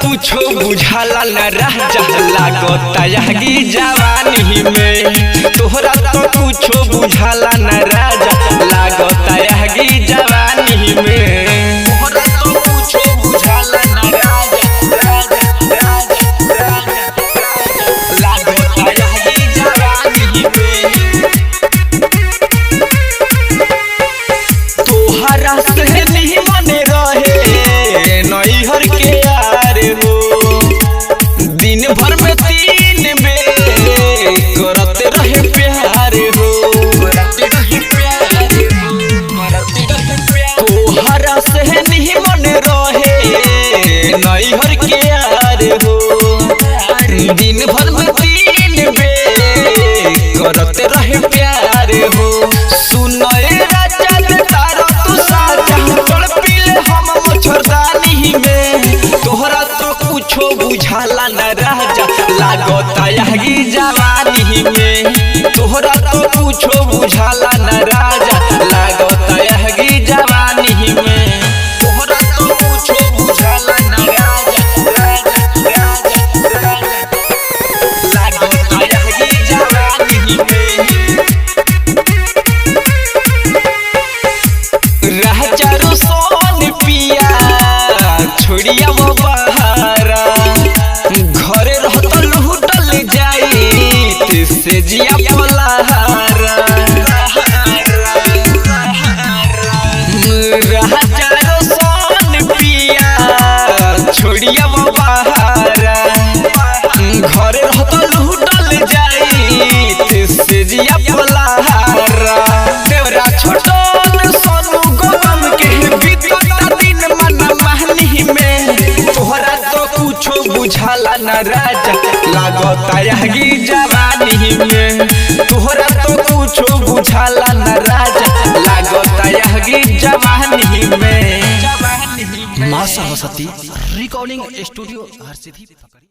कुछो बुझाला न राजा लागता यागी जवानी में। तोहरा तो कुछो बुझाला न राजा लागता यागी जवानी में। तोहरा तो कुछो बुझाला न राजा लागता यागी जवानी में। तोहरा से नहीं मने रहे नैहर के दिन भर में 3 बेर करते रहे प्यार हो। तोहरा से नहीं मन रहे नैहर के यार हो। दिन भर में 3 बेर करते रहे प्यार हो। सुनए राजा तारा तू साजा पीले हम मच्छरदानी में। तोहरा तो कुछो बुझाला न राजा लागता यागी जवानी में। तोहरा तो कुछो बुझाला न राजा लागता यागी जवानी में। तोहरा तो कुछो बुझाला न राजा लागता यागी जवानी में। राजा रो सोन पिया छोड़िया बहारा घरे रहत लूटल जाई से जिया पलहारा। राजा रो सोन पिया छोड़िया बहारा घरे रहत लूटल जाई से जिया पलहारा। देवरा छोटन सोनू गगन के बीतता दिन मन महनी में। तोहरा तो कुछो बुझाला न राजा लागता यागी जवानी में। तोहरा तो कुछो बुझाला न राजा लागता यागी जवानी में। मां सरस्वती रिकॉर्डिंग स्टूडियो हरसिद्धि।